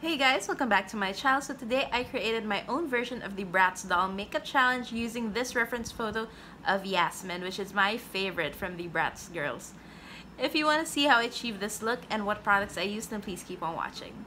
Hey guys, welcome back to my channel. So today I created my own version of the BRATZ doll makeup challenge using this reference photo of Yasmin, which is my favorite from the BRATZ girls. If you want to see how I achieved this look and what products I used, then please keep on watching.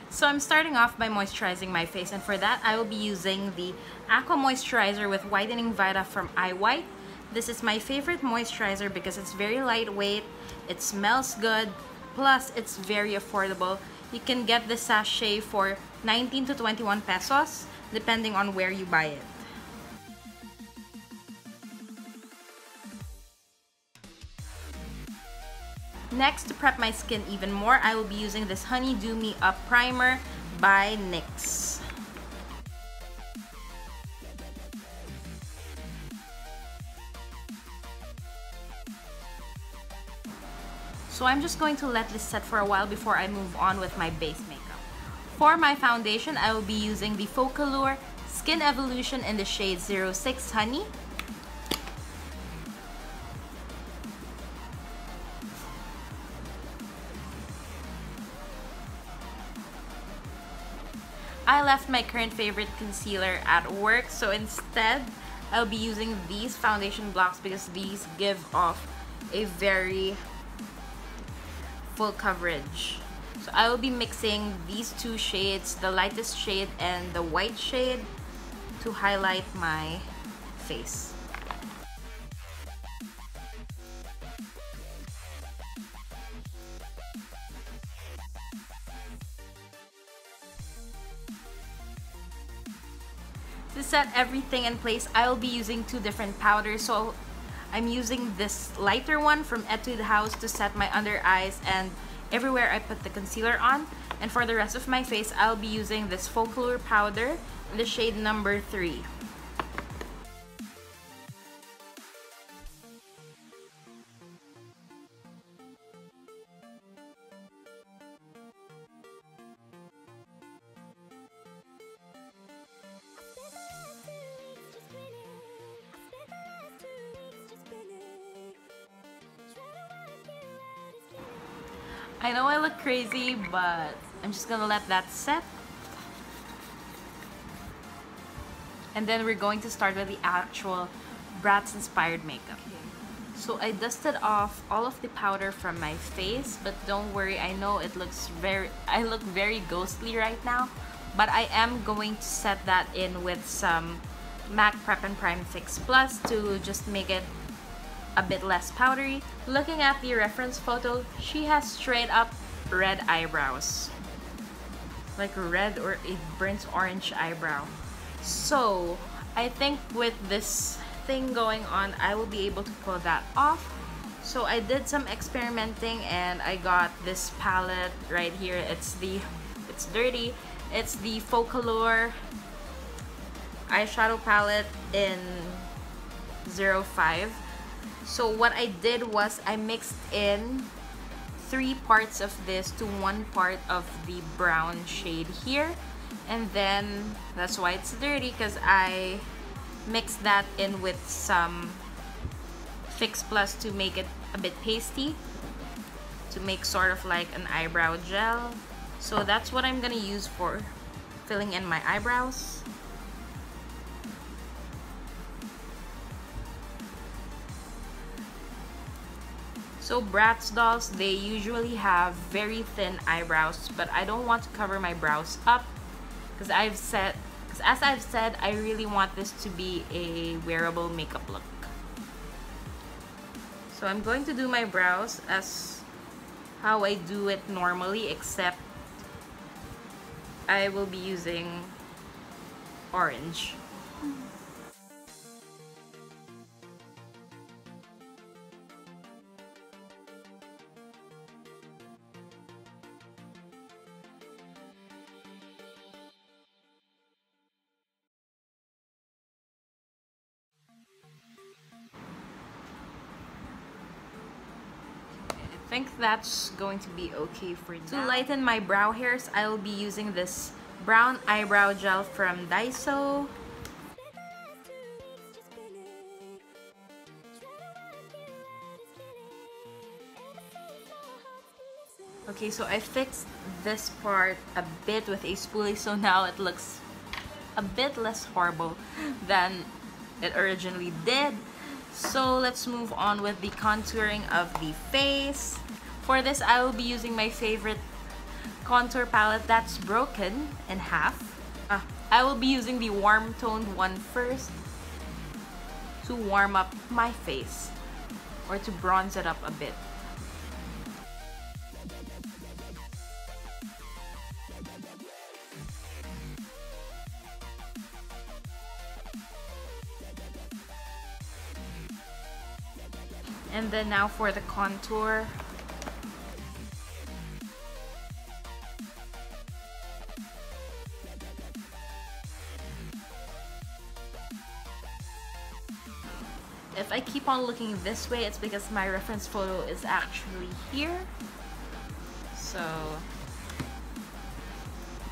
So I'm starting off by moisturizing my face, and for that I will be using the Aqua Moisturizer with Whitening Vita from iWhite. This is my favorite moisturizer because it's very lightweight, it smells good, plus it's very affordable. You can get this sachet for 19 to 21 pesos depending on where you buy it. Next, to prep my skin even more, I will be using this Honey Do Me Up Primer by NYX. So I'm just going to let this set for a while before I move on with my base makeup. For my foundation, I will be using the Focallure Skin Evolution in the shade 06 Honey. I left my current favorite concealer at work, so instead I'll be using these foundation blocks because these give off a very full coverage. So I will be mixing these two shades, the lightest shade and the white shade, to highlight my face. To set everything in place, I will be using two different powders. So I'm using this lighter one from Etude House to set my under eyes and everywhere I put the concealer on. And for the rest of my face, I'll be using this Focallure powder in the shade number 3. I know I look crazy, but I'm just gonna let that set. And then we're going to start with the actual BRATZ inspired makeup. So I dusted off all of the powder from my face, but don't worry, I know I look very ghostly right now, but I am going to set that in with some MAC Prep and Prime Fix Plus to just make it a bit less powdery. Looking at the reference photo, she has straight up red eyebrows, like red or a burnt orange eyebrow. So I think with this thing going on, I will be able to pull that off. So I did some experimenting and I got this palette right here. It's dirty. It's the Focallure eyeshadow palette in 05. So what I did was I mixed in 3 parts of this to 1 part of the brown shade here, and then that's why it's dirty, because I mixed that in with some Fix Plus to make it a bit pasty, to make sort of like an eyebrow gel. So that's what I'm gonna use for filling in my eyebrows. So BRATZ dolls, they usually have very thin eyebrows, but I don't want to cover my brows up because as I've said, I really want this to be a wearable makeup look. So I'm going to do my brows as how I do it normally, except I will be using orange. I think that's going to be okay for now. To lighten my brow hairs, I will be using this brown eyebrow gel from Daiso. Okay, so I fixed this part a bit with a spoolie, so now it looks a bit less horrible than it originally did. So let's move on with the contouring of the face. For this, I will be using my favorite contour palette that's broken in half. I will be using the warm toned one first to warm up my face or to bronze it up a bit. And then now for the contour. If I keep on looking this way, it's because my reference photo is actually here. So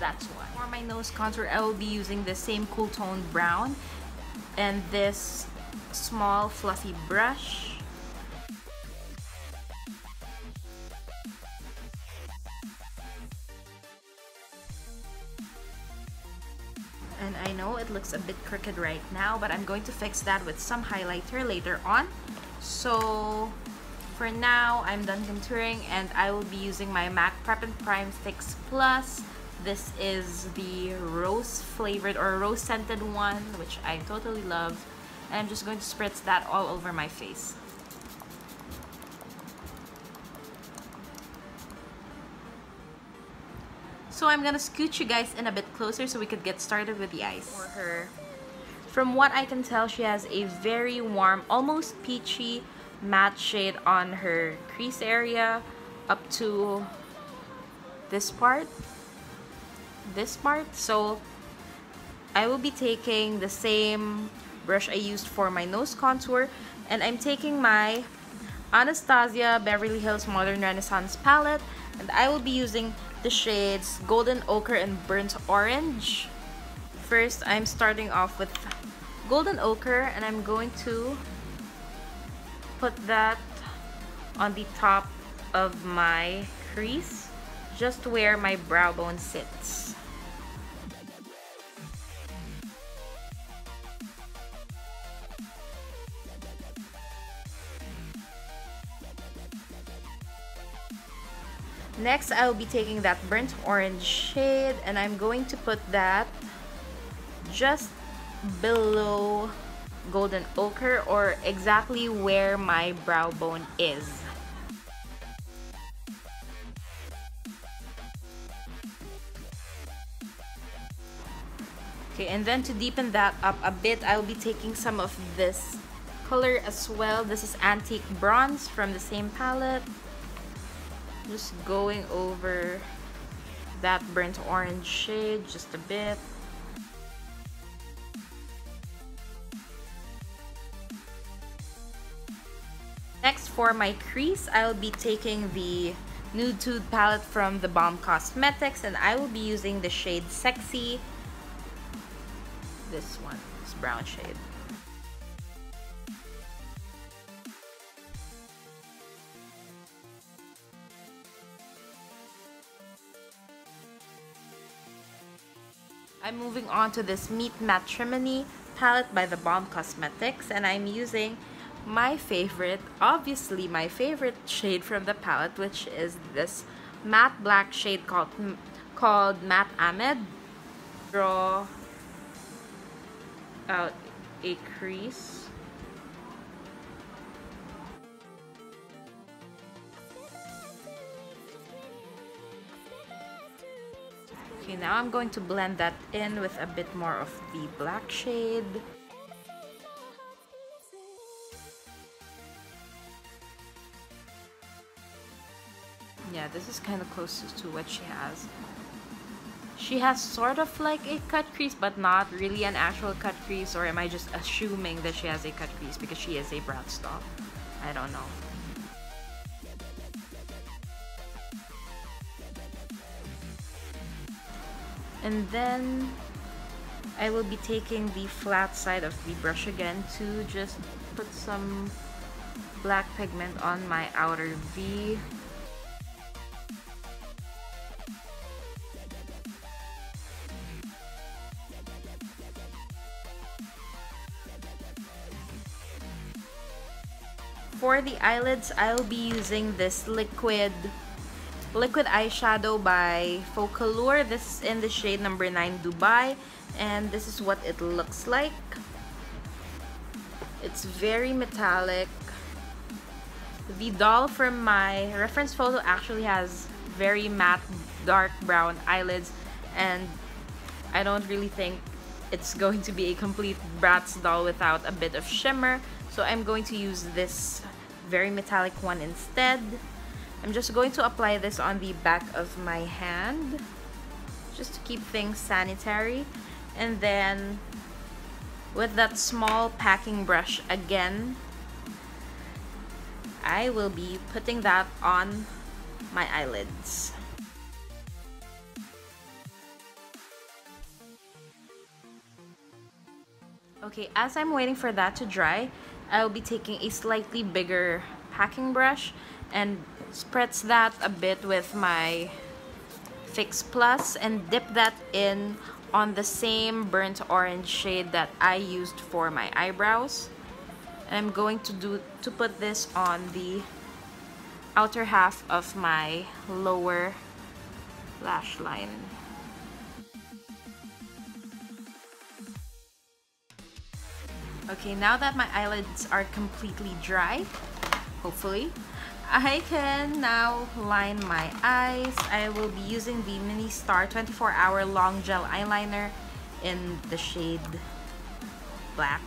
that's why. For my nose contour, I will be using the same cool tone brown and this small fluffy brush. And I know it looks a bit crooked right now, but I'm going to fix that with some highlighter later on. So for now, I'm done contouring and I will be using my MAC Prep and Prime Fix Plus. This is the rose flavored or rose scented one, which I totally love. And I'm just going to spritz that all over my face. So I'm gonna scoot you guys in a bit closer so we could get started with the eyes. For her, from what I can tell, she has a very warm, almost peachy matte shade on her crease area up to this part. So I will be taking the same brush I used for my nose contour, and I'm taking my Anastasia Beverly Hills Modern Renaissance palette, and I will be using the shades Golden Ochre and Burnt Orange. First, I'm starting off with Golden Ochre, and I'm going to put that on the top of my crease, just where my brow bone sits. Next, I'll be taking that burnt orange shade and I'm going to put that just below Golden Ochre, or exactly where my brow bone is. Okay, and then to deepen that up a bit, I'll be taking some of this color as well. This is Antique Bronze from the same palette. Just going over that burnt orange shade just a bit. Next, for my crease, I'll be taking the Nude Tude palette from the Balm Cosmetics, and I will be using the shade Sexy. This one, this brown shade. I'm moving on to this Meet Matrimony palette by the Balm Cosmetics, and I'm using my favorite, obviously my favorite shade from the palette, which is this matte black shade called Matte Ahmed. Draw out a crease. Okay, now I'm going to blend that in with a bit more of the black shade. Yeah, this is kind of close to what she has. She has sort of like a cut crease, but not really an actual cut crease. Or am I just assuming that she has a cut crease because she is a BRATZ doll? I don't know. And then I will be taking the flat side of the brush again to just put some black pigment on my outer V. For the eyelids, I'll be using this liquid eyeshadow by Focallure. This is in the shade number 9 Dubai, and this is what it looks like. It's very metallic. The doll from my reference photo actually has very matte dark brown eyelids, and I don't really think it's going to be a complete BRATZ doll without a bit of shimmer, so I'm going to use this very metallic one instead. I'm just going to apply this on the back of my hand just to keep things sanitary, and then with that small packing brush again, I will be putting that on my eyelids. Okay, as I'm waiting for that to dry, I'll be taking a slightly bigger packing brush and spritz that a bit with my Fix Plus and dip that in on the same burnt orange shade that I used for my eyebrows. And I'm going to put this on the outer half of my lower lash line. Okay, now that my eyelids are completely dry, hopefully, I can now line my eyes. I will be using the Mini Star 24-hour long gel eyeliner in the shade black.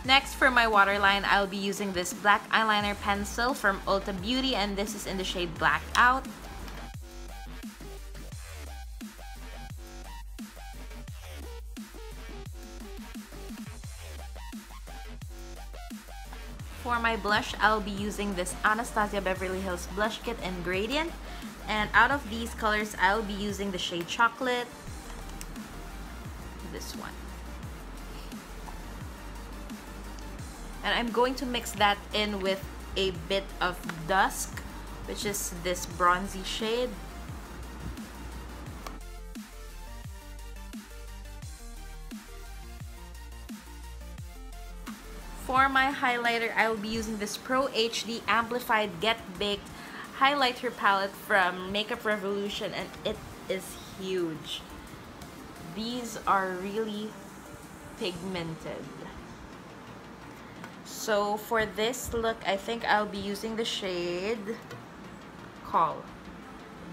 Next, for my waterline, I'll be using this black eyeliner pencil from Ulta Beauty, and this is in the shade Blackout. For my blush, I'll be using this Anastasia Beverly Hills Blush Kit in Gradient, and out of these colors, I'll be using the shade Chocolate, this one. And I'm going to mix that in with a bit of Dusk, which is this bronzy shade. For my highlighter, I will be using this Pro HD Amplified Get Baked highlighter palette from Makeup Revolution, and it is huge. These are really pigmented. So for this look, I think I'll be using the shade Call.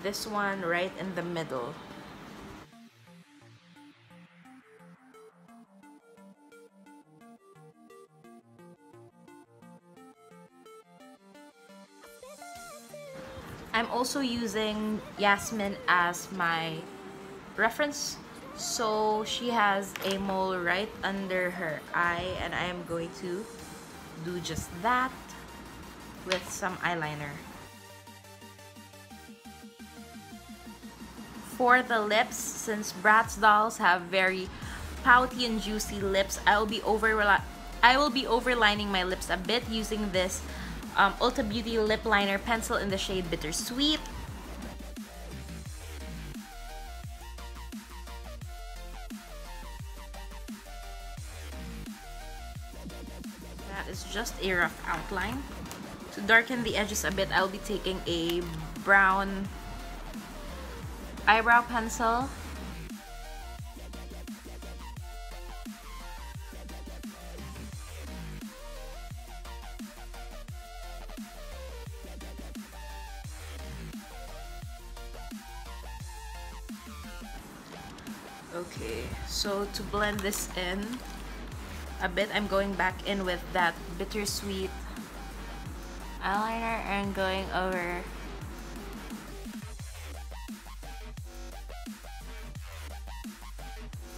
This one right in the middle. I'm also using Yasmin as my reference. So she has a mole right under her eye, and I am going to do just that with some eyeliner. For the lips, since BRATZ dolls have very pouty and juicy lips, I will be overlining my lips a bit using this Ulta Beauty lip liner pencil in the shade Bittersweet. That is just a rough outline. To darken the edges a bit, I'll be taking a brown eyebrow pencil. Okay, so to blend this in a bit, I'm going back in with that Bittersweet eyeliner and going over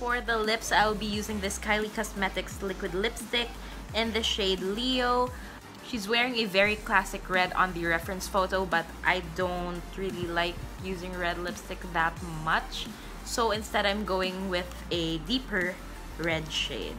for the lips. I'll be using this Kylie Cosmetics liquid lipstick in the shade Leo. She's wearing a very classic red on the reference photo, but I don't really like using red lipstick that much. So instead I'm going with a deeper red shade.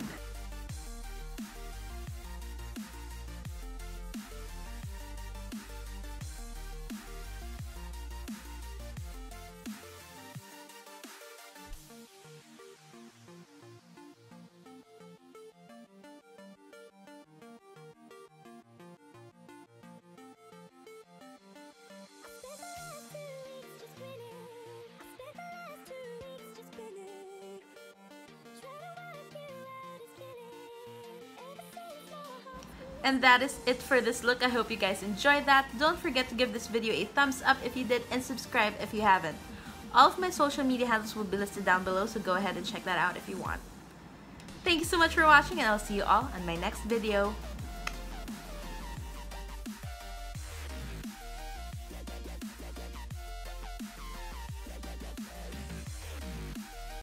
And that is it for this look. I hope you guys enjoyed that. Don't forget to give this video a thumbs up if you did and subscribe if you haven't. All of my social media handles will be listed down below, so go ahead and check that out if you want. Thank you so much for watching, and I'll see you all on my next video.